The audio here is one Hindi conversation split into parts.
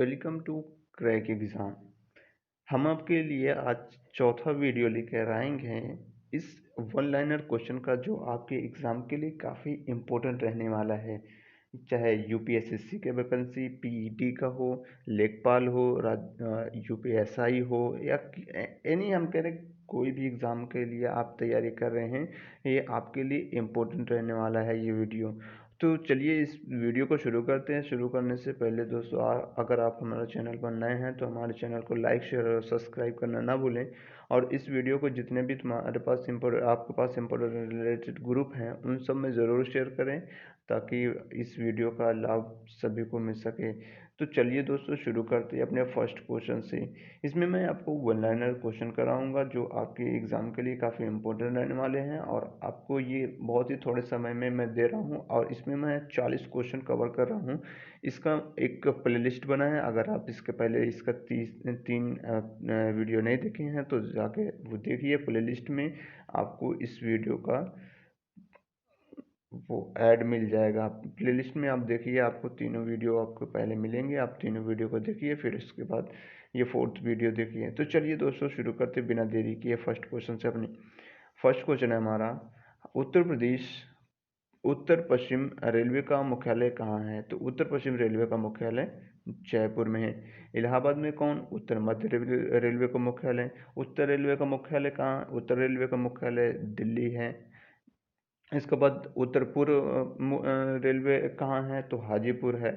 Welcome to crack exam. हम आपके लिए आज चौथा वीडियो लेकर आएंगे इस वन लाइनर क्वेश्चन का, जो आपके एग्ज़ाम के लिए काफ़ी इम्पोर्टेंट रहने वाला है। चाहे यूपीएसएससी के वैकेंसी पीईटी का हो, लेखपाल हो, यूपीएसआई हो, या एनी हम कह रहे कोई भी एग्ज़ाम के लिए आप तैयारी कर रहे हैं, ये आपके लिए इम्पोर्टेंट रहने वाला है ये वीडियो। तो चलिए इस वीडियो को शुरू करते हैं। शुरू करने से पहले दोस्तों, अगर आप हमारे चैनल पर नए हैं तो हमारे चैनल को लाइक, शेयर और सब्सक्राइब करना ना भूलें। और इस वीडियो को जितने भी तुम्हारे पास आपके पास इम्पोर्टेंट रिलेटेड ग्रुप हैं उन सब में ज़रूर शेयर करें, ताकि इस वीडियो का लाभ सभी को मिल सके। तो चलिए दोस्तों, शुरू करते हैं अपने फर्स्ट क्वेश्चन से। इसमें मैं आपको वन लाइनर क्वेश्चन कराऊंगा, जो आपके एग्ज़ाम के लिए काफ़ी इम्पोर्टेंट रहने वाले हैं, और आपको ये बहुत ही थोड़े समय में मैं दे रहा हूँ, और इसमें मैं 40 क्वेश्चन कवर कर रहा हूँ। इसका एक प्लेलिस्ट बना है। अगर आप इसके पहले इसका तीन वीडियो नहीं देखे हैं तो जाके वो देखिए। प्लेलिस्ट में आपको इस वीडियो का वो ऐड मिल जाएगा। प्लेलिस्ट में आप देखिए, आपको तीनों वीडियो आपको पहले मिलेंगे। आप तीनों वीडियो को देखिए, फिर इसके बाद ये फोर्थ वीडियो देखिए। तो चलिए दोस्तों, शुरू करते बिना देरी किए फर्स्ट क्वेश्चन से। अपनी फर्स्ट क्वेश्चन है हमारा, उत्तर प्रदेश उत्तर पश्चिम रेलवे का मुख्यालय कहाँ है? तो उत्तर पश्चिम रेलवे का मुख्यालय जयपुर में है। इलाहाबाद में कौन? उत्तर मध्य रेलवे का मुख्यालय। उत्तर रेलवे का मुख्यालय कहाँ? उत्तर रेलवे का मुख्यालय दिल्ली है। इसके बाद उत्तर पूर्व रेलवे कहाँ है? तो हाजीपुर है।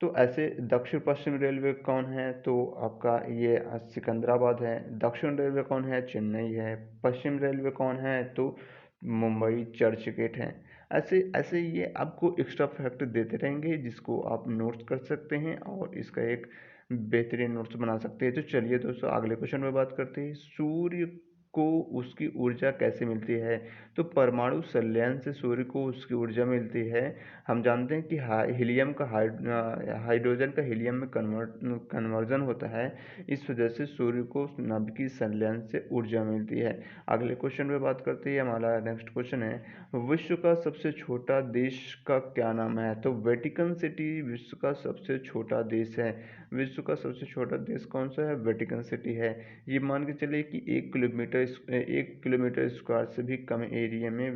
तो ऐसे दक्षिण पश्चिम रेलवे कौन है? तो आपका ये सिकंदराबाद है। दक्षिण रेलवे कौन है? चेन्नई है। पश्चिम रेलवे कौन है? तो मुंबई चर्च गेट है। ऐसे ऐसे ये आपको एक्स्ट्रा फैक्ट देते रहेंगे, जिसको आप नोट्स कर सकते हैं और इसका एक बेहतरीन नोट्स बना सकते हैं। तो चलिए दोस्तों, अगले क्वेश्चन में बात करते हैं। सूर्य को उसकी ऊर्जा कैसे मिलती है? तो परमाणु संलयन से सूर्य को उसकी ऊर्जा मिलती है। हम जानते हैं कि हीलियम का हाइड्रोजन का हीलियम में कन्वर्जन होता है। इस वजह से सूर्य को नाभिकीय संलयन से ऊर्जा मिलती है। अगले क्वेश्चन पे बात करते हैं। हमारा नेक्स्ट क्वेश्चन है, विश्व का सबसे छोटा देश का क्या नाम है? तो वेटिकन सिटी विश्व का सबसे छोटा देश है। विश्व का सबसे छोटा देश कौन सा है? वेटिकन सिटी है। ये मान के चलिए कि 1 किलोमीटर स्क्वायर से भी कम एरिया में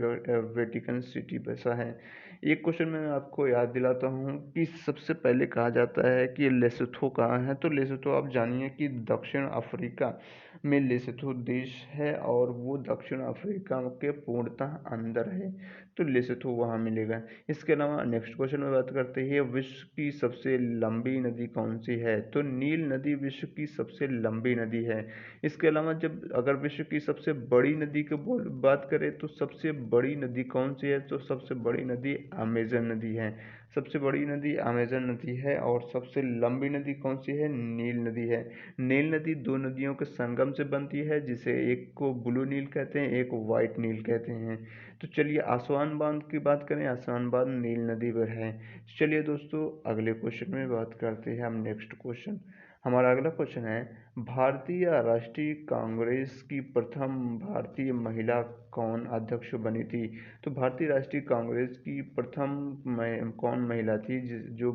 वेटिकन सिटी बसा है। एक क्वेश्चन मैं आपको याद दिलाता हूँ कि सबसे पहले कहा जाता है कि लेसोथो कहाँ है? तो लेसोथो आप जानिए कि दक्षिण अफ्रीका में लेसोथो देश है, और वो दक्षिण अफ्रीका के पूर्णतः अंदर है। तो लेसोथो वहाँ मिलेगा। इसके अलावा नेक्स्ट क्वेश्चन में बात करते हैं, विश्व की सबसे लंबी नदी कौन सी है? तो नील नदी विश्व की सबसे लंबी नदी है। इसके अलावा जब अगर विश्व की सबसे बड़ी नदी की बात करें तो सबसे बड़ी नदी कौन सी है? तो सबसे बड़ी नदी अमेजन नदी है। सबसे बड़ी नदी अमेजन नदी है। और सबसे लंबी नदी कौन सी है? नील नदी है। नील नदी दो नदियों के संगम से बनती है, जिसे एक को ब्लू नील कहते हैं, एक वाइट नील कहते हैं। तो चलिए आसवान बांध की बात करें, आसवान बांध नील नदी पर है। चलिए दोस्तों, अगले क्वेश्चन में बात करते हैं हम। नेक्स्ट क्वेश्चन, हमारा अगला क्वेश्चन है, भारतीय राष्ट्रीय कांग्रेस की प्रथम भारतीय महिला कौन अध्यक्ष बनी थी? तो भारतीय राष्ट्रीय कांग्रेस की प्रथम कौन महिला थी जो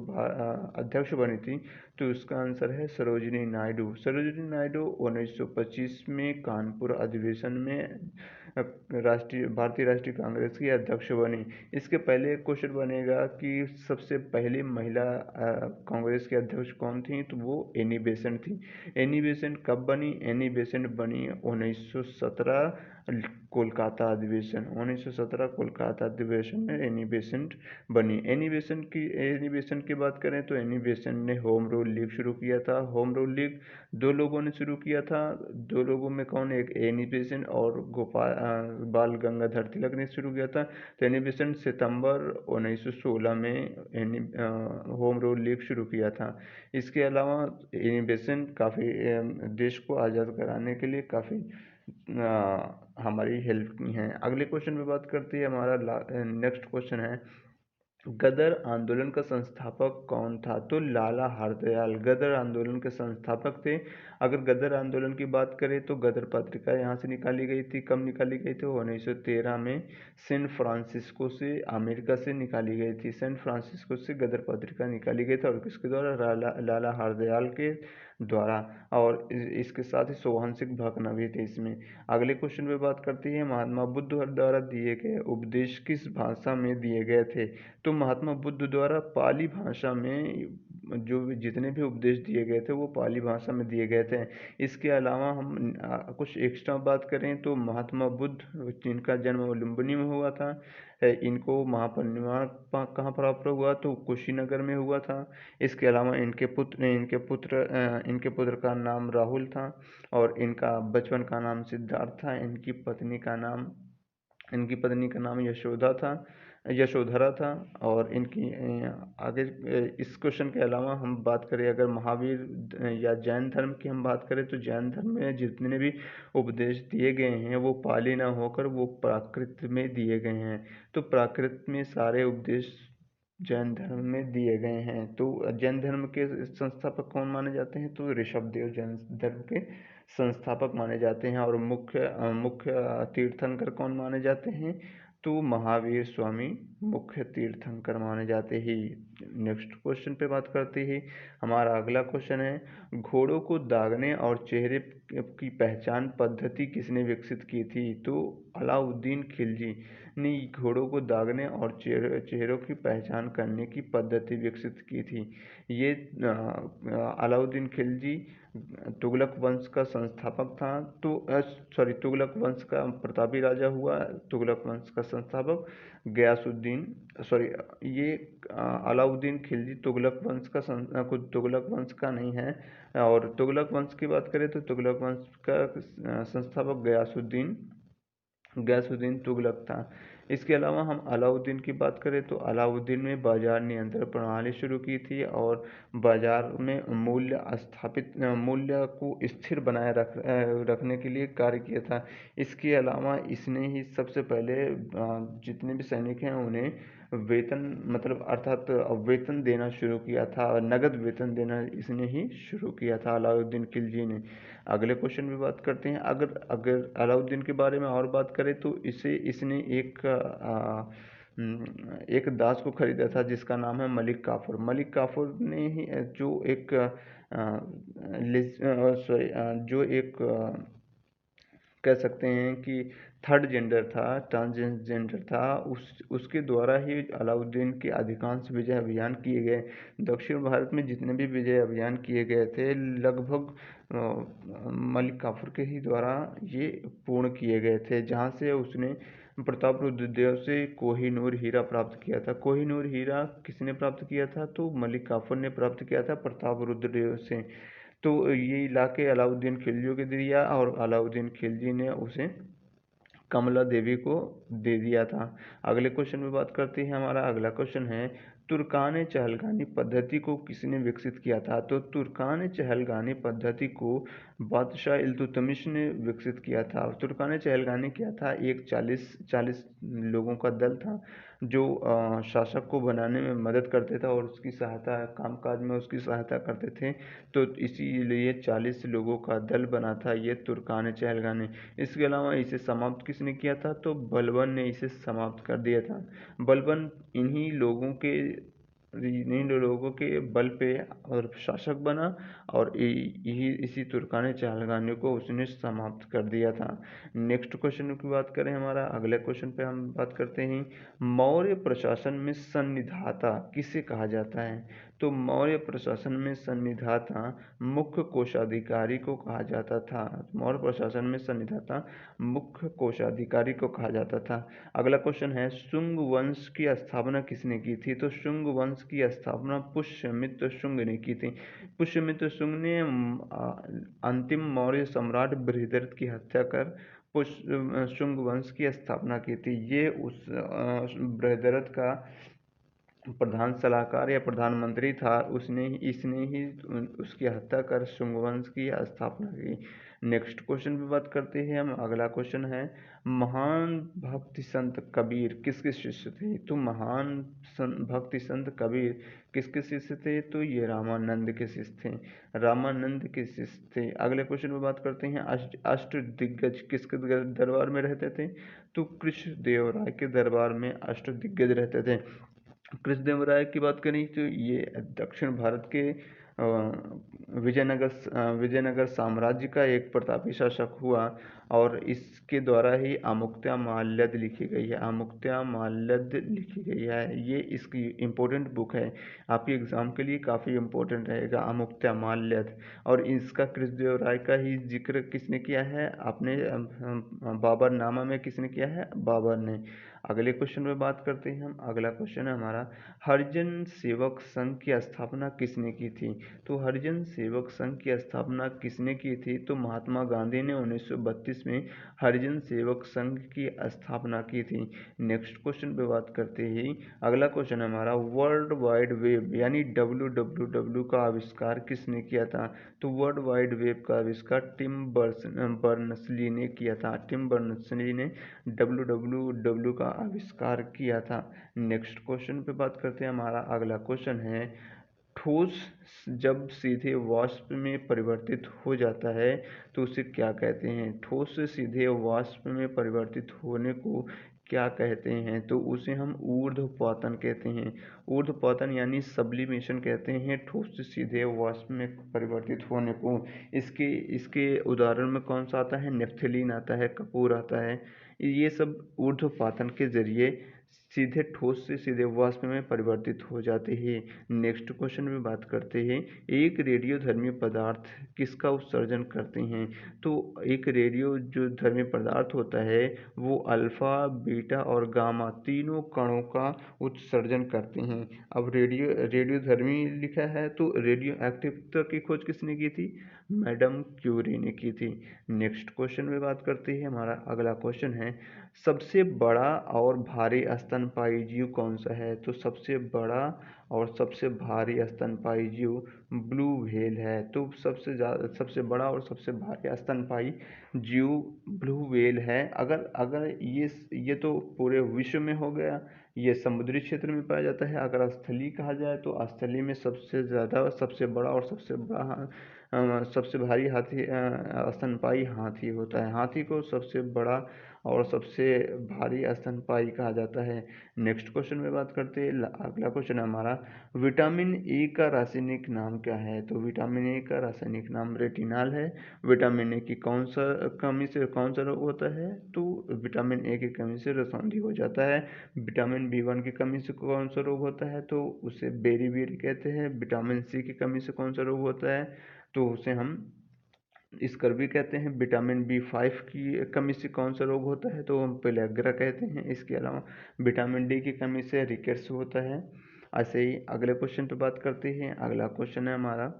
अध्यक्ष बनी थी? तो उसका आंसर है सरोजिनी नायडू। सरोजिनी नायडू 1925 में कानपुर अधिवेशन में भारतीय राष्ट्रीय कांग्रेस की अध्यक्ष बनी। इसके पहले क्वेश्चन बनेगा कि सबसे पहली महिला कांग्रेस के अध्यक्ष कौन थी? तो वो एनी बेसेंट थी। एनी बेसेंट कब बनी? एनी बेसेंट बनी 1917 कोलकाता अधिवेशन। 1917 कोलकाता अधिवेशन में एनी बेसेंट बनी। एनी बेसेंट की बात करें तो एनी बेसेंट ने होम रूल लीग शुरू किया था। होम रूल लीग दो लोगों ने शुरू किया था। दो लोगों में कौन? एक एनी बेसेंट और बाल गंगाधर तिलक ने शुरू किया था। तो एनी बेसेंट सितंबर 1916 में होम रूल लीग शुरू किया था। इसके अलावा एनी बेसेंट काफ़ी देश को आज़ाद कराने के लिए काफ़ी हमारी हेल्प की हैं। अगले क्वेश्चन पे बात करते हैं। हमारा नेक्स्ट क्वेश्चन है, गदर आंदोलन का संस्थापक कौन था? तो लाला हरदयाल गदर आंदोलन के संस्थापक थे। अगर गदर आंदोलन की बात करें तो गदर पत्रिका यहाँ से निकाली गई थी। कब निकाली गई थी? 1913 में सैन फ्रांसिस्को से, अमेरिका से निकाली गई थी। सैन फ्रांसिस्को से गदर पत्रिका निकाली गई थी और किसके द्वारा? लाला हरदयाल के द्वारा। और इसके साथ ही सोहन सिंह भकना भी थे इसमें। अगले क्वेश्चन पे बात करते हैं, महात्मा बुद्ध द्वारा दिए गए उपदेश किस भाषा में दिए गए थे? तो महात्मा बुद्ध द्वारा पाली भाषा में जो भी जितने भी उपदेश दिए गए थे वो पाली भाषा में दिए गए थे। इसके अलावा हम कुछ एक्स्ट्रा बात करें तो महात्मा बुद्ध, जिनका जन्म लुम्बिनी में हुआ था, इनको महापरिनिर्वाण कहाँ प्राप्त हुआ? तो कुशीनगर में हुआ था। इसके अलावा इनके पुत्र का नाम राहुल था और इनका बचपन का नाम सिद्धार्थ था। इनकी पत्नी का नाम यशोधरा था। और इनकी आगे इस क्वेश्चन के अलावा हम बात करें, अगर महावीर या जैन धर्म की हम बात करें तो जैन धर्म में जितने भी उपदेश दिए गए हैं वो पाली ना होकर वो प्राकृत में दिए गए हैं। तो प्राकृत में सारे उपदेश जैन धर्म में दिए गए हैं। तो जैन धर्म के संस्थापक कौन माने जाते हैं? तो ऋषभदेव जैन धर्म के संस्थापक माने जाते हैं। और मुख्य तीर्थंकर कौन माने जाते हैं? तो महावीर स्वामी मुख्य तीर्थंकर माने जाते हैं। नेक्स्ट क्वेश्चन पे बात करते हैं। हमारा अगला क्वेश्चन है, घोड़ों को दागने और चेहरे की पहचान पद्धति किसने विकसित की थी? तो अलाउद्दीन खिलजी ने घोड़ों को दागने और चेहरों की पहचान करने की पद्धति विकसित की थी। ये अलाउद्दीन खिलजी तुगलक वंश का संस्थापक था। तो तुगलक वंश का प्रतापी राजा हुआ। तुगलक वंश का संस्थापक गयासुद्दीन, सॉरी ये अलाउद्दीन खिलजी तुगलक वंश का नहीं है। और तुगलक वंश की बात करें तो तुगलक वंश का संस्थापक गयासुद्दीन तुगलक था। इसके अलावा हम अलाउद्दीन की बात करें तो अलाउद्दीन ने बाजार नियंत्रण प्रणाली शुरू की थी और बाजार में मूल्य को स्थिर बनाए रखने के लिए कार्य किया था। इसके अलावा इसने ही सबसे पहले जितने भी सैनिक हैं उन्हें वेतन, मतलब अर्थात वेतन देना शुरू किया था। नगद वेतन देना इसने ही शुरू किया था अलाउद्दीन खिलजी ने। अगले क्वेश्चन में बात करते हैं, अगर अगर अलाउद्दीन के बारे में और बात करें तो इसने एक दास को खरीदा था जिसका नाम है मलिक काफूर। मलिक काफूर ने ही जो एक जो एक कह सकते हैं कि थर्ड जेंडर था, ट्रांसजेंडर था, उसके द्वारा ही अलाउद्दीन के अधिकांश विजय अभियान किए गए। दक्षिण भारत में जितने भी विजय अभियान किए गए थे लगभग मलिक काफूर के ही द्वारा ये पूर्ण किए गए थे, जहाँ से उसने प्रताप रुद्रदेव से कोहिनूर हीरा प्राप्त किया था। कोहिनूर हीरा किसने प्राप्त किया था? तो मलिक काफूर ने प्राप्त किया था प्रताप रुद्रदेव से। तो ये इलाके अलाउद्दीन खिलजी को दे दिया और अलाउद्दीन खिलजी ने उसे कमला देवी को दे दिया था। अगले क्वेश्चन में बात करते हैं। हमारा अगला क्वेश्चन है, तुर्कान चहलगानी पद्धति को किसने विकसित किया था? तो तुर्कान चहलगानी पद्धति को बादशाह इल्तुतमिश ने विकसित किया था। तुर्कान चहलगानी क्या था? एक 40 लोगों का दल था जो शासक को बनाने में मदद करते थे और उसकी सहायता, कामकाज में उसकी सहायता करते थे। तो इसीलिए 40 लोगों का दल बना था ये तुर्कान चहलगानी। इसके अलावा इसे समाप्त किसने किया था? तो बलबन ने इसे समाप्त कर दिया था। बलबन इन्हीं लोगों के बल पे और शासक बना और यही इसी तुर्कान चहलगानी को उसने समाप्त कर दिया था। नेक्स्ट क्वेश्चन की बात करें, हमारा अगले क्वेश्चन पे हम बात करते हैं, मौर्य प्रशासन में सन्निधाता किसे कहा जाता है? तो मौर्य प्रशासन में सन्निधाता मुख्य कोषाधिकारी को कहा जाता था। मौर्य प्रशासन में सन्निधाता मुख्य कोषाधिकारी को कहा जाता था। अगला क्वेश्चन है, शुंग वंश की स्थापना किसने की थी? तो शुंग वंश की स्थापना पुष्यमित्र शुंग ने की थी। पुष्यमित्र शुंग ने अंतिम मौर्य सम्राट बृहद्रथ की हत्या कर शुंग वंश की स्थापना की थी। ये उस बृहद्रथ का प्रधान सलाहकार या प्रधानमंत्री था, इसने ही उसकी हत्या कर शुंगवंश की स्थापना की। नेक्स्ट क्वेश्चन पे बात करते हैं हम। अगला क्वेश्चन है, महान भक्ति संत कबीर किसके शिष्य थे? तो महान भक्ति संत कबीर किसके शिष्य थे? तो ये रामानंद के शिष्य थे, रामानंद के शिष्य थे। अगले क्वेश्चन पे बात करते हैं, अष्ट दिग्गज किसके दरबार में रहते थे? तो कृष्णदेव राय के दरबार में अष्ट दिग्गज रहते थे। कृष्णदेवराय की बात करें तो ये दक्षिण भारत के विजयनगर साम्राज्य का एक प्रतापी शासक हुआ, और इसके द्वारा ही आमुक्त्यामाल्यद लिखी गई है। आमुक्त्यामाल्यद लिखी गई है, ये इसकी इम्पोर्टेंट बुक है, आपके एग्जाम के लिए काफ़ी इम्पोर्टेंट रहेगा आमुक्त्यामाल्यद। और इसका कृष्णदेव राय का ही जिक्र किसने किया है? अपने बाबरनामा में किसने किया है? बाबर ने। अगले क्वेश्चन में बात करते हैं हम। अगला क्वेश्चन है हमारा, हरिजन सेवक संघ की स्थापना किसने की थी? तो हरिजन सेवक संघ की स्थापना किसने की थी? तो महात्मा गांधी ने 1932 में हरिजन सेवक संघ की स्थापना की थी। नेक्स्ट क्वेश्चन पे बात करते ही अगला क्वेश्चन है हमारा, वर्ल्ड वाइड वेब यानी WWW का आविष्कार किसने किया था? तो वर्ल्ड वाइड वेब का आविष्कार टिम बर्नर्स-ली ने किया था। टिम बर्नर्स-ली ने WWW का आविष्कार किया था। नेक्स्ट क्वेश्चन पे बात करते हैं। हमारा अगला क्वेश्चन है, ठोस जब सीधे वाष्प में परिवर्तित हो जाता है तो उसे क्या कहते हैं? ठोस से सीधे वाष्प में परिवर्तित होने को क्या कहते हैं? तो उसे हम ऊर्ध्वपातन कहते हैं। ऊर्ध्वपातन यानी सब्लिमेशन कहते हैं ठोस से सीधे वाष्प में परिवर्तित होने को। इसके इसके उदाहरण में कौन सा आता है? नेफ्थलीन आता है, कपूर आता है। ये सब ऊर्ध्वपातन के जरिए सीधे ठोस से सीधे वाष्प में परिवर्तित हो जाते हैं। नेक्स्ट क्वेश्चन में बात करते हैं, एक रेडियोधर्मी पदार्थ किसका उत्सर्जन करते हैं? तो एक रेडियो जो धर्मी पदार्थ होता है वो अल्फा, बीटा और गामा तीनों कणों का उत्सर्जन करते हैं। अब रेडियोधर्मी लिखा है तो रेडियो एक्टिविटी की खोज किसने की थी? मैडम क्यूरी ने की थी। नेक्स्ट क्वेश्चन में बात करते हैं। हमारा अगला क्वेश्चन है, सबसे बड़ा और भारी स्तनपायी जीव कौन सा है? तो सबसे बड़ा और सबसे भारी स्तनपायी जीव ब्लू व्हेल है। तो सबसे बड़ा और सबसे भारी स्तनपायी जीव ब्लू व्हेल है। अगर अगर ये तो पूरे विश्व में हो गया, ये समुद्री क्षेत्र में पाया जाता है। अगर स्थलीय कहा जाए तो स्थलीय में सबसे ज़्यादा, सबसे बड़ा और सबसे भारी स्तनपायी हाथी होता है। हाथी को सबसे बड़ा और सबसे भारी स्तनपायी कहा जाता है। नेक्स्ट क्वेश्चन में बात करते हैं। अगला क्वेश्चन है हमारा, विटामिन ए का रासायनिक नाम क्या है? तो विटामिन ए का रासायनिक नाम रेटिनॉल है। विटामिन ए की कमी से कौन सा रोग होता है? तो विटामिन ए की कमी से रसौंधी हो जाता है। विटामिन B1 की कमी से कौन सा रोग होता है? तो उसे बेरी कहते हैं। विटामिन सी की कमी से कौन सा रोग होता है? तो उसे हम स्कर्वी कहते हैं। विटामिन B5 की कमी से कौन सा रोग होता है? तो हम पेलेग्रा कहते हैं। इसके अलावा विटामिन डी की कमी से रिकेट्स होता है। ऐसे ही अगले क्वेश्चन पे बात करते हैं। अगला क्वेश्चन है हमारा,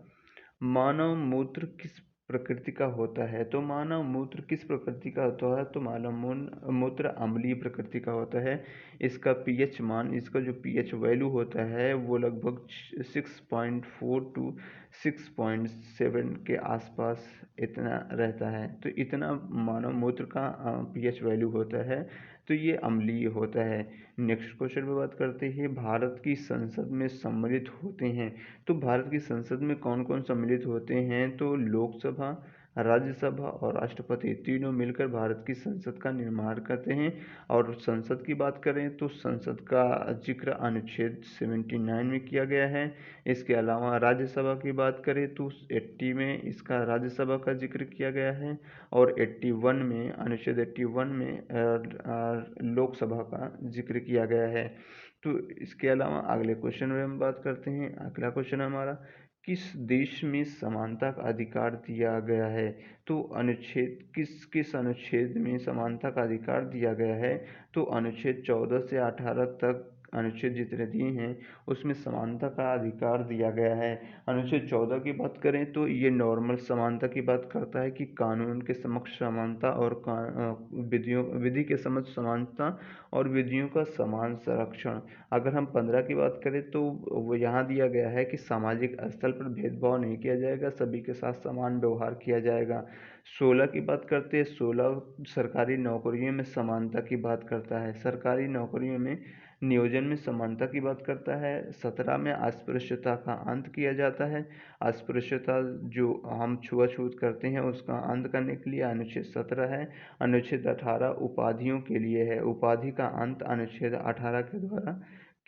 मानव मूत्र किस प्रकृति का होता है? तो मानव मूत्र किस प्रकृति का होता है? तो मानव मूत्र अम्लीय प्रकृति का होता है। इसका पीएच मान, इसका जो पीएच वैल्यू होता है वो लगभग 6.4 टू 6.7 के आसपास इतना रहता है। तो इतना मानव मूत्र का पीएच वैल्यू होता है, तो ये अम्लीय होता है। नेक्स्ट क्वेश्चन पे बात करते हैं, भारत की संसद में सम्मिलित होते हैं। तो भारत की संसद में कौन कौन सम्मिलित होते हैं? तो लोकसभा, राज्यसभा और राष्ट्रपति तीनों मिलकर भारत की संसद का निर्माण करते हैं। और संसद की बात करें तो संसद का जिक्र अनुच्छेद 79 में किया गया है। इसके अलावा राज्यसभा की बात करें तो 80 में इसका राज्यसभा का जिक्र किया गया है, और 81 में अनुच्छेद 81 में लोकसभा का जिक्र किया गया है। तो इसके अलावा अगले क्वेश्चन में हम बात करते हैं। अगला क्वेश्चन हमारा, किस देश में समानता का अधिकार दिया गया है? तो किस अनुच्छेद में समानता का अधिकार दिया गया है? तो अनुच्छेद 14 से 18 तक अनुच्छेद जितने दिए हैं उसमें समानता का अधिकार दिया गया है। अनुच्छेद 14 की बात करें तो ये नॉर्मल समानता की बात करता है कि कानून के समक्ष समानता और विधि के समक्ष समानता और विधियों का समान संरक्षण। अगर हम 15 की बात करें तो वो यहाँ दिया गया है कि सामाजिक स्तर पर भेदभाव नहीं किया जाएगा, सभी के साथ समान व्यवहार किया जाएगा। 16 की बात करते हैं, 16 सरकारी नौकरियों में समानता की बात करता है, सरकारी नौकरियों में नियोजन में समानता की बात करता है। 17 में अस्पृश्यता का अंत किया जाता है, अस्पृश्यता जो हम छुआछूत करते हैं उसका अंत करने के लिए अनुच्छेद 17 है। अनुच्छेद 18 उपाधियों के लिए है, उपाधि का अंत अनुच्छेद 18 के द्वारा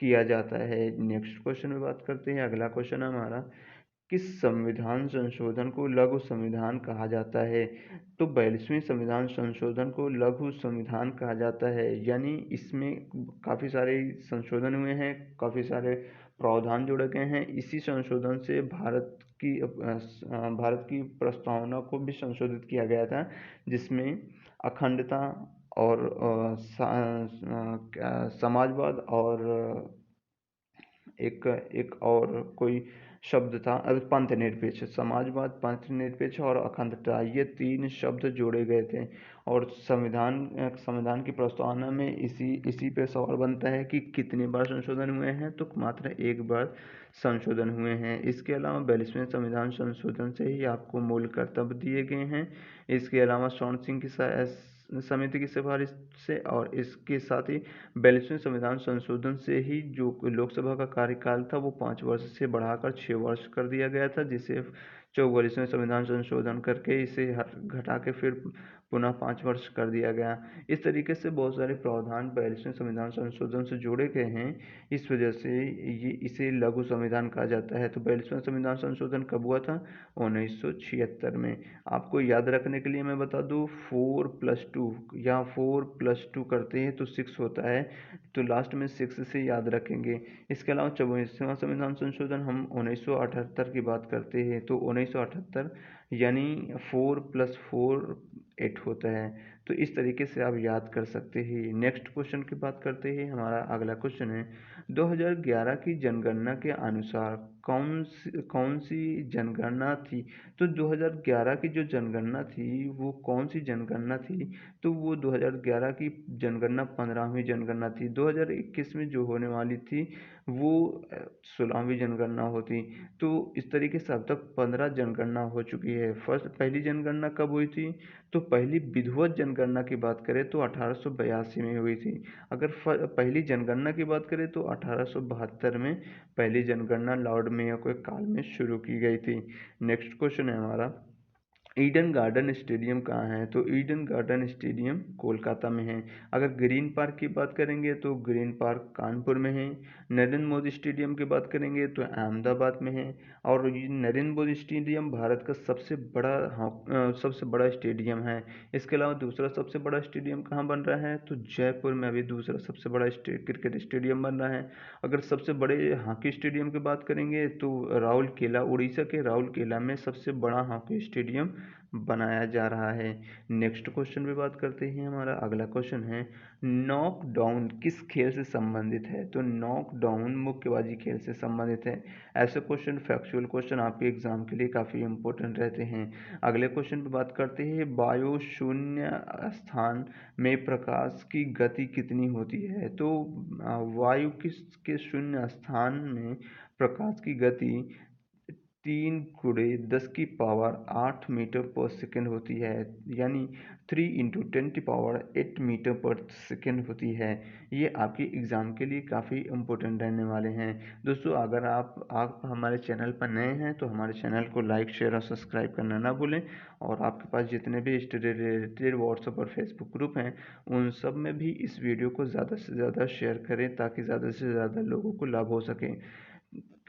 किया जाता है। नेक्स्ट क्वेश्चन में बात करते हैं, अगला क्वेश्चन हमारा, किस संविधान संशोधन को लघु संविधान कहा जाता है? तो 42वें संविधान संशोधन को लघु संविधान कहा जाता है, यानी इसमें काफ़ी सारे संशोधन हुए हैं, काफ़ी सारे प्रावधान जोड़े गए हैं। इसी संशोधन से भारत की प्रस्तावना को भी संशोधित किया गया था, जिसमें अखंडता और समाजवाद और एक एक और कोई शब्द था, पंथ निरपेक्ष, समाजवाद, पंथ निरपेक्ष और अखंडता, ये 3 शब्द जोड़े गए थे। और संविधान की प्रस्तावना में इसी पे सवाल बनता है कि कितनी बार संशोधन हुए हैं, तो मात्र 1 बार संशोधन हुए हैं। इसके अलावा 42वें संविधान संशोधन से ही आपको मूल कर्तव्य दिए गए हैं। इसके अलावा स्वर्ण सिंह की समिति की सिफारिश से और इसके साथ ही 42वें संविधान संशोधन से ही जो लोकसभा का कार्यकाल था वो 5 वर्ष से बढ़ाकर 6 वर्ष कर दिया गया था, जिसे 44वें संविधान संशोधन करके इसे घटा के फिर पुनः 5 वर्ष कर दिया गया। इस तरीके से बहुत सारे प्रावधान 42वें संविधान संशोधन से जोड़े गए हैं, इस वजह से इसे लघु संविधान कहा जाता है। तो 42वां संविधान संशोधन कब हुआ था? 1976 में। आपको याद रखने के लिए मैं बता दूं, 4+2 या 4+2 करते हैं तो 6 होता है, तो लास्ट में 6 से याद रखेंगे। इसके अलावा 24वां संविधान संशोधन हम 1978 की बात करते हैं, तो 1978 यानी 4+4 8 होता है। तो इस तरीके से आप याद कर सकते हैं। नेक्स्ट क्वेश्चन की बात करते हैं, हमारा अगला क्वेश्चन है, 2011 की जनगणना के अनुसार कौन सी जनगणना थी? तो 2011 की जो जनगणना थी वो कौन सी जनगणना थी? तो वो 2011 की जनगणना 15वीं जनगणना थी। 2021 में जो होने वाली थी वो 16वीं जनगणना होती। तो इस तरीके से अब तक 15 जनगणना हो चुकी है। पहली जनगणना कब हुई थी? तो पहली विधिवत जनगणना की बात करें तो 1882 में हुई थी। अगर पहली जनगणना की बात करें तो 1872 में पहली जनगणना लॉर्ड मेयो के काल में शुरू की गई थी। नेक्स्ट क्वेश्चन है हमारा, ईडन गार्डन स्टेडियम कहाँ है? तो ईडन गार्डन स्टेडियम कोलकाता में है। अगर ग्रीन पार्क की बात करेंगे तो ग्रीन पार्क कानपुर में है। नरेंद्र मोदी स्टेडियम की बात करेंगे तो अहमदाबाद में है। और ये नरेंद्र मोदी स्टेडियम भारत का सबसे बड़ा स्टेडियम है। इसके अलावा दूसरा सबसे बड़ा स्टेडियम कहाँ बन रहा है? तो जयपुर में अभी दूसरा सबसे बड़ा क्रिकेट स्टेडियम बन रहा है। अगर सबसे बड़े हॉकी स्टेडियम की बात करेंगे तो राउरकेला, उड़ीसा के राउरकेला में सबसे बड़ा हॉकी स्टेडियम बनाया जा रहा है। नेक्स्ट क्वेश्चन पे बात करते हैं, हमारा अगला क्वेश्चन है, नॉकडाउन किस खेल से संबंधित है? तो नॉकडाउन मुक्केबाजी खेल से संबंधित है। ऐसे क्वेश्चन, फैक्चुअल क्वेश्चन आपके एग्जाम के लिए काफ़ी इंपॉर्टेंट रहते हैं। अगले क्वेश्चन पे बात करते हैं, वायु शून्य स्थान में प्रकाश की गति कितनी होती है? तो वायु के शून्य स्थान में प्रकाश की गति 3 × 10⁸ मीटर पर सेकेंड होती है, यानी 3 × 10⁸ मीटर पर सेकेंड होती है। ये आपके एग्ज़ाम के लिए काफ़ी इम्पोर्टेंट रहने वाले हैं। दोस्तों, अगर आप हमारे चैनल पर नए हैं तो हमारे चैनल को लाइक, शेयर और सब्सक्राइब करना ना भूलें। और आपके पास जितने भी स्टडी रिलेटेड व्हाट्सएप और फेसबुक ग्रुप हैं उन सब में भी इस वीडियो को ज़्यादा से ज़्यादा शेयर करें, ताकि ज़्यादा से ज़्यादा लोगों को लाभ हो सके।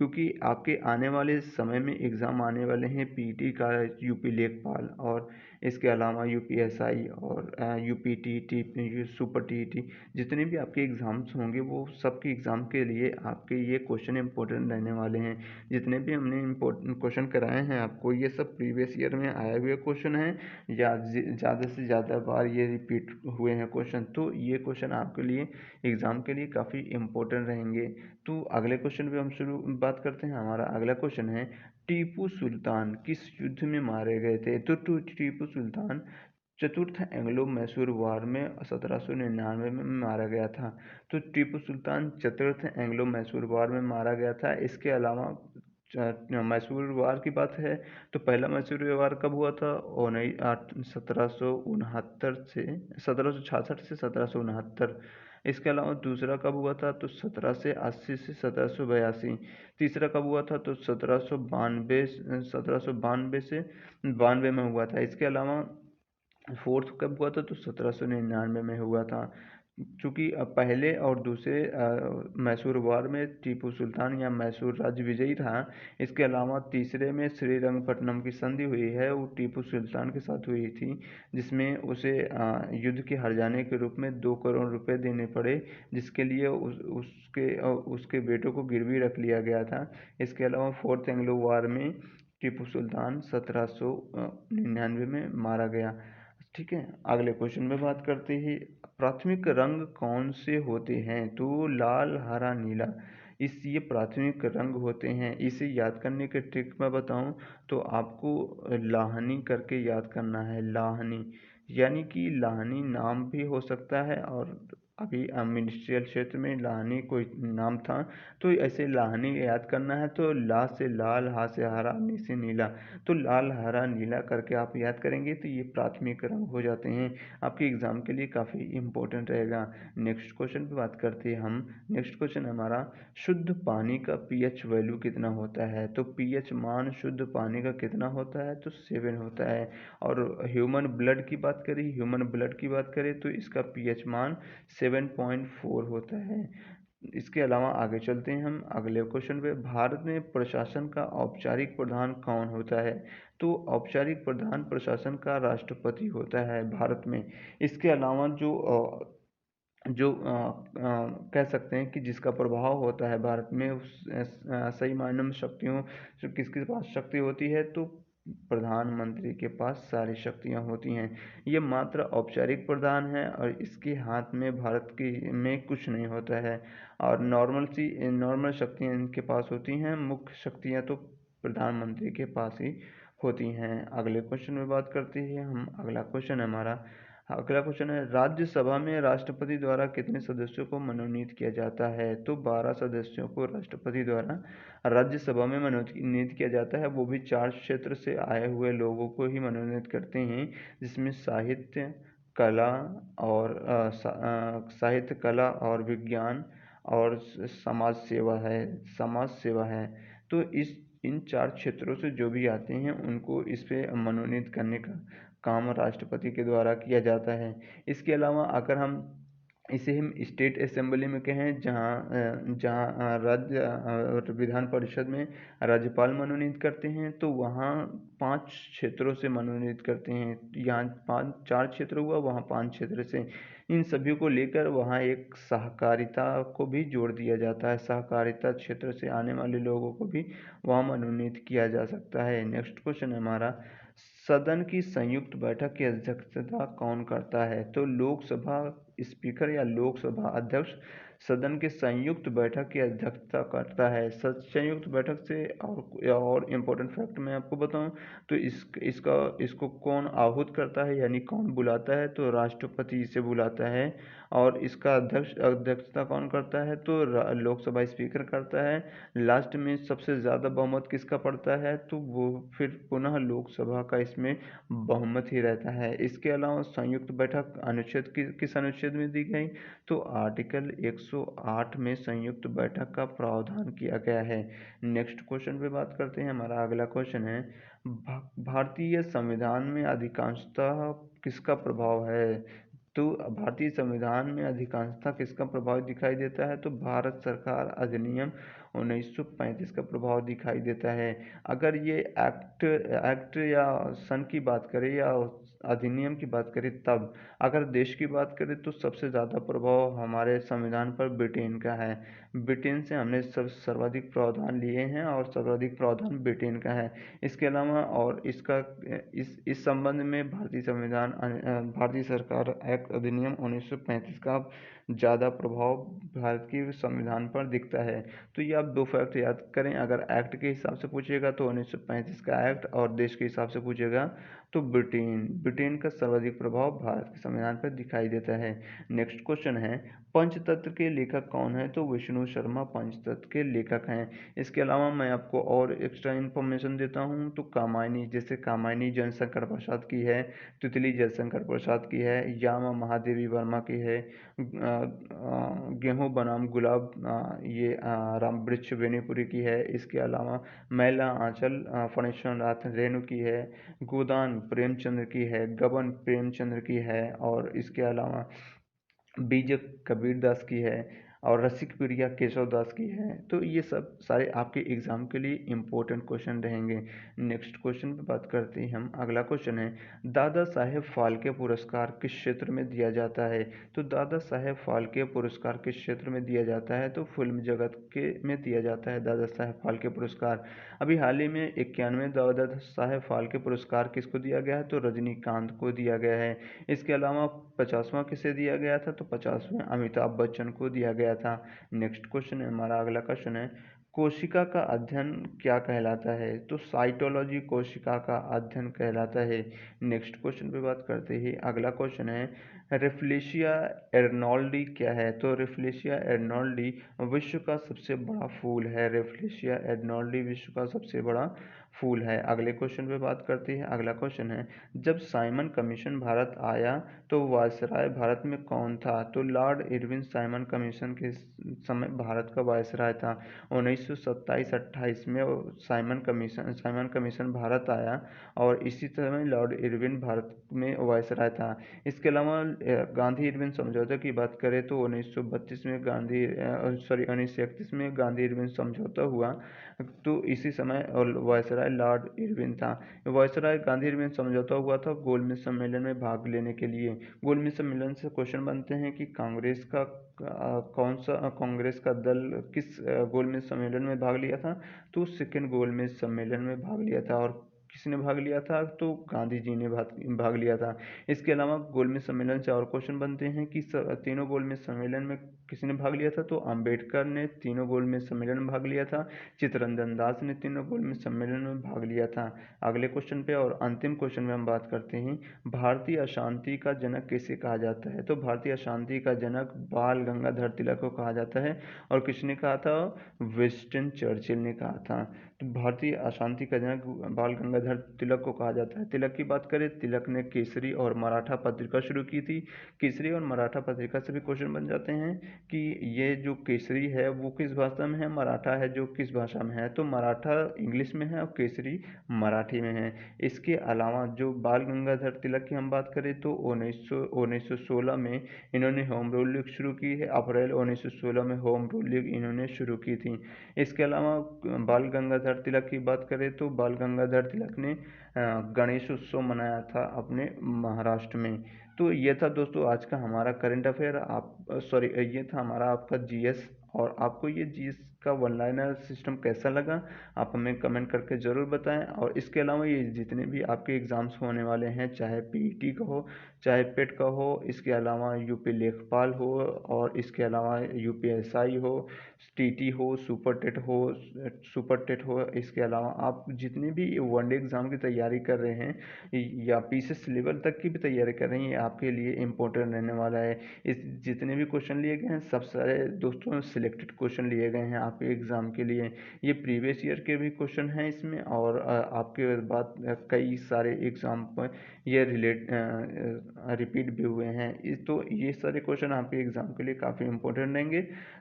क्योंकि आपके आने वाले समय में एग्ज़ाम आने वाले हैं पीटी का, यूपी लेखपाल और इसके अलावा यूपीएसआई और यूपी टीईटी, सुपर टीईटी, जितने भी आपके एग्ज़ाम्स होंगे वो सबके एग्ज़ाम के लिए आपके ये क्वेश्चन इंपॉर्टेंट रहने वाले हैं। जितने भी हमने इम्पोर्टेंट क्वेश्चन कराए हैं आपको, ये सब प्रीवियस ईयर में आए हुए क्वेश्चन हैं या ज़्यादा से ज़्यादा बार ये रिपीट हुए हैं क्वेश्चन, तो ये क्वेश्चन आपके लिए एग्ज़ाम के लिए काफ़ी इम्पोर्टेंट रहेंगे। तो अगले क्वेश्चन पे हम शुरू बात करते हैं। हमारा अगला क्वेश्चन है, टीपू सुल्तान किस युद्ध में मारे गए थे? तो टीपू सुल्तान चतुर्थ एंग्लो मैसूर वॉर में 1799 में मारा गया था। तो टीपू सुल्तान चतुर्थ एंग्लो मैसूर वॉर में मारा गया था। इसके अलावा मैसूर वॉर की बात है तो पहला मैसूर वॉर कब हुआ था? 1769 से 1766 से 1769। इसके अलावा दूसरा कब हुआ था? तो 1780 से 1782। तीसरा कब हुआ था? तो 1792 से 92 में हुआ था। इसके अलावा फोर्थ कब हुआ था? तो 1799 में हुआ था। चूँकि पहले और दूसरे मैसूर वॉर में टीपू सुल्तान या मैसूर राज्य विजयी था। इसके अलावा तीसरे में श्रीरंगपट्टनम की संधि हुई है, वो टीपू सुल्तान के साथ हुई थी, जिसमें उसे युद्ध के हार जाने के रूप में 2 करोड़ रुपए देने पड़े, जिसके लिए उसके बेटों को गिरवी रख लिया गया था। इसके अलावा फोर्थ एंग्लो वॉर में टीपू सुल्तान 1799 में मारा गया। ठीक है, अगले क्वेश्चन में बात करते ही, प्राथमिक रंग कौन से होते हैं? तो लाल, हरा, नीला, ये प्राथमिक रंग होते हैं। इसे याद करने के ट्रिक मैं बताऊं तो आपको लाहनी करके याद करना है। लाहनी यानी कि लाहनी नाम भी हो सकता है, और अभी मिनिस्ट्रियल क्षेत्र में लाहनी कोई नाम था, तो ऐसे लाहनी याद करना है। तो ला से लाल, हा से हरा, नी से नीला, तो लाल, हरा, नीला करके आप याद करेंगे तो ये प्राथमिक रंग हो जाते हैं। आपके एग्जाम के लिए काफ़ी इंपॉर्टेंट रहेगा। नेक्स्ट क्वेश्चन पे बात करते हैं हम। नेक्स्ट क्वेश्चन हमारा, शुद्ध पानी का पीएच वैल्यू कितना होता है? तो पीएच मान शुद्ध पानी का कितना होता है? तो 7 होता है। और ह्यूमन ब्लड की बात करें तो इसका पीएच मान 7.4 होता है। इसके अलावा आगे चलते हैं हम अगले क्वेश्चन पे। भारत में प्रशासन का औपचारिक प्रधान कौन होता है? तो औपचारिक प्रधान प्रशासन का राष्ट्रपति होता है भारत में। इसके अलावा कह सकते हैं कि जिसका प्रभाव होता है भारत में, सही मायने में शक्तियों, जो किसके पास शक्ति होती है? तो प्रधानमंत्री के पास सारी शक्तियां होती हैं। ये मात्र औपचारिक प्रधान है और इसके हाथ में भारत की में कुछ नहीं होता है, और नॉर्मल शक्तियां इनके पास होती हैं। मुख्य शक्तियां तो प्रधानमंत्री के पास ही होती हैं। अगले क्वेश्चन में बात करते हैं हम। अगला क्वेश्चन है, राज्यसभा में राष्ट्रपति द्वारा कितने सदस्यों को मनोनीत किया जाता है? तो 12 सदस्यों को राष्ट्रपति द्वारा राज्यसभा में मनोनीत किया जाता है। वो भी 4 क्षेत्र से आए हुए लोगों को ही मनोनीत करते हैं, जिसमें कला साहित्य, कला और विज्ञान और समाज सेवा है। तो इन 4 क्षेत्रों से जो भी आते हैं उनको इस पे मनोनीत करने का काम राष्ट्रपति के द्वारा किया जाता है। इसके अलावा अगर हम स्टेट असेंबली में कहें, जहाँ विधान परिषद में राज्यपाल मनोनीत करते हैं, तो वहाँ 5 क्षेत्रों से मनोनीत करते हैं। यहाँ 4 क्षेत्र हुआ, वहाँ 5 क्षेत्र से। इन सभी को लेकर वहाँ एक सहकारिता को भी जोड़ दिया जाता है। सहकारिता क्षेत्र से आने वाले लोगों को भी वहाँ मनोनीत किया जा सकता है। नेक्स्ट क्वेश्चन है हमारा, सदन की संयुक्त बैठक की अध्यक्षता कौन करता है? तो लोकसभा स्पीकर या लोकसभा अध्यक्ष सदन के संयुक्त बैठक की अध्यक्षता करता है। संयुक्त बैठक से और इम्पोर्टेंट फैक्ट मैं आपको बताऊं तो इसको कौन आहूत करता है, यानी कौन बुलाता है? तो राष्ट्रपति इसे बुलाता है। और इसका अध्यक्षता कौन करता है? तो लोकसभा स्पीकर करता है। लास्ट में सबसे ज़्यादा बहुमत किसका पड़ता है? तो वो फिर पुनः लोकसभा का इसमें बहुमत ही रहता है। इसके अलावा संयुक्त बैठक किस अनुच्छेद में दी गई? तो आर्टिकल 108 में संयुक्त बैठक का प्रावधान किया गया है। नेक्स्ट क्वेश्चन पे बात करते हैं। हमारा अगला क्वेश्चन है, भारतीय संविधान में अधिकांशतः किसका प्रभाव है? तो भारतीय संविधान में अधिकांशतः किसका प्रभाव दिखाई देता है? तो भारत सरकार अधिनियम 1935 का प्रभाव दिखाई देता है। अगर ये एक्ट या सन की बात करें या अधिनियम की बात करें तब, अगर देश की बात करें तो सबसे ज़्यादा प्रभाव हमारे संविधान पर ब्रिटेन का है। ब्रिटेन से हमने सब सर्वाधिक प्रावधान लिए हैं और सर्वाधिक प्रावधान ब्रिटेन का है। इसके अलावा और इसका इस संबंध में भारतीय सरकार एक्ट अधिनियम 1935 का ज़्यादा प्रभाव भारत के संविधान पर दिखता है। तो ये आप दो फैक्ट याद करें। अगर एक्ट के हिसाब से पूछेगा तो 1935 का एक्ट, और देश के हिसाब से पूछेगा तो ब्रिटेन का सर्वाधिक प्रभाव भारत के संविधान पर दिखाई देता है। नेक्स्ट क्वेश्चन है, पंचतंत्र के लेखक कौन है? तो विष्णु शर्मा पंचतंत्र के लेखक हैं। इसके अलावा मैं आपको और एक्स्ट्रा इन्फॉर्मेशन देता हूँ। तो कामायनी, जैसे कामायनी जयशंकर प्रसाद की है, तितली जयशंकर प्रसाद की है, यामा महादेवी वर्मा की है, गेहूं बनाम गुलाब ये राम वृक्ष बेनीपुरी की है। इसके अलावा मैला आंचल फणीश्वर नाथ रेणु की है, गोदान प्रेमचंद्र की है, गबन प्रेमचंद्र की है, और इसके अलावा बीजक कबीरदास की है, और रसिक प्रिया केशव दास की है। तो ये सब सारे आपके एग्जाम के लिए इम्पोर्टेंट क्वेश्चन रहेंगे। नेक्स्ट क्वेश्चन पे बात करते हैं हम। अगला क्वेश्चन है, दादा साहेब फाल्के पुरस्कार किस क्षेत्र में दिया जाता है? तो दादा साहेब फाल्के पुरस्कार किस क्षेत्र में दिया जाता है? तो फिल्म जगत के में दिया जाता है दादा साहेब फाल्के पुरस्कार। अभी हाल ही में 91वें दादा साहेब फाल्के पुरस्कार किसको दिया गया है? तो रजनीकांत को दिया गया है। इसके अलावा 50वां किसे दिया गया था? तो 50वें अमिताभ बच्चन को दिया गया था। नेक्स्ट क्वेश्चन है हमारा, अगला क्वेश्चन है, कोशिका का अध्ययन क्या कहलाता है? तो साइटोलॉजी कोशिका का अध्ययन कहलाता है। नेक्स्ट क्वेश्चन पे बात करते ही अगला क्वेश्चन है, रेफ्लेशिया एर्नोल्डी क्या है? तो रेफ्लेशिया एर्नोल्डी विश्व का सबसे बड़ा फूल है। रेफ्लेशिया एर्नोल्डी विश्व का सबसे बड़ा फूल है। अगले क्वेश्चन पे बात करते हैं। अगला क्वेश्चन है, जब साइमन कमीशन भारत आया तो वायसराय भारत में कौन था? तो लॉर्ड इरविन साइमन कमीशन के समय भारत का वायसराय था। 1927-28 में साइमन कमीशन भारत आया, और इसी समय लॉर्ड इरविन भारत में वायसराय था। इसके अलावा गांधी इरविन समझौते की बात करें तो 1932 में 1931 में गांधी इरविन समझौता हुआ, तो इसी समय और वायसराय लॉर्ड इरविन था। वायसराय गांधी इरविन समझौता हुआ था गोलमेज सम्मेलन में भाग लेने के लिए। गोलमेज सम्मेलन से क्वेश्चन बनते हैं कि कौन सा कांग्रेस का दल किस गोलमेज सम्मेलन में भाग लिया था? तो सेकेंड गोलमेज सम्मेलन में भाग लिया था। और किसने भाग लिया था? तो गांधी जी ने भाग लिया था। इसके अलावा गोलमेज सम्मेलन से और क्वेश्चन बनते हैं कि तीनों गोलमेज सम्मेलन में किसने भाग लिया था? तो अंबेडकर ने तीनों गोलमेज सम्मेलन में भाग लिया था। चित्तरंजन दास ने तीनों गोलमेज सम्मेलन में भाग लिया था। अगले क्वेश्चन पे और अंतिम क्वेश्चन में हम बात करते हैं, भारतीय अशांति का जनक किसे कहा जाता है? तो भारतीय अशांति का जनक बाल गंगाधर तिलक को कहा जाता है। और किसने कहा था? विंस्टन चर्चिल ने कहा था। तो भारतीय अशांति का जनक बाल गंगाधर तिलक को कहा जाता है। तिलक की बात करें, तिलक ने केसरी और मराठा पत्रिका शुरू की थी। केसरी और मराठा पत्रिका से भी क्वेश्चन बन जाते हैं कि ये जो केसरी है वो किस भाषा में है, मराठा है जो किस भाषा में है? तो मराठा इंग्लिश में है और केसरी मराठी में है। इसके अलावा जो बाल गंगाधर तिलक की हम बात करें तो 1916 में इन्होंने होम रूल लीग शुरू की है। अप्रैल 1916 में होम रूल लीग इन्होंने शुरू की थी। इसके अलावा बाल गंगाधर तिलक की बात करें तो बाल गंगाधर तिलक ने गणेश उत्सव मनाया था अपने महाराष्ट्र में। तो ये था दोस्तों आज का हमारा करंट अफेयर। ये था हमारा आपका जीएस। और आपको ये जीएस का वन लाइनर सिस्टम कैसा लगा आप हमें कमेंट करके ज़रूर बताएं। और इसके अलावा ये जितने भी आपके एग्ज़ाम्स होने वाले हैं, चाहे पीईटी का हो, चाहे पेट का हो, इसके अलावा यूपी लेखपाल हो, और इसके अलावा यूपीएसआई हो, टीटी हो, सुपर टेट हो, इसके अलावा आप जितने भी वनडे एग्ज़ाम की तैयारी कर रहे हैं या पीसीएस लेवल तक की भी तैयारी कर रहे हैं, ये आपके लिए इम्पोर्टेंट रहने वाला है। इस जितने भी क्वेश्चन लिए गए हैं सब सारे दोस्तों सिलेक्टेड क्वेश्चन लिए गए हैं आपके एग्ज़ाम के लिए। ये प्रीवियस ईयर के भी क्वेश्चन हैं इसमें, और आपके बाद कई सारे एग्ज़ाम पर ये रिपीट भी हुए हैं। तो ये सारे क्वेश्चन आपके एग्ज़ाम के लिए काफ़ी इंपॉर्टेंट रहेंगे।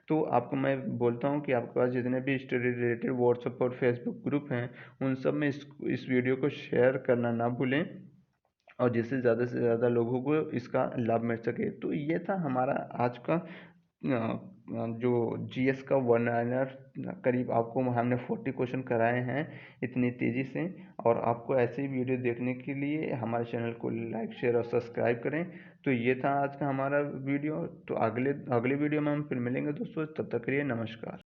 तो आपको मैं बोलता हूँ कि आपके पास जितने भी स्टडी रिलेटेड व्हाट्सएप और फेसबुक ग्रुप हैं उन सब में इस वीडियो को शेयर करना ना भूलें, और जिससे ज़्यादा से ज़्यादा लोगों को इसका लाभ मिल सके। तो ये था हमारा आज का जो जीएस का वन लाइनर करीब आपको हमने 40 क्वेश्चन कराए हैं इतनी तेज़ी से। और आपको ऐसे ही वीडियो देखने के लिए हमारे चैनल को लाइक शेयर और सब्सक्राइब करें। तो ये था आज का हमारा वीडियो। तो अगले वीडियो में हम फिर मिलेंगे दोस्तों, तब तक के लिए नमस्कार।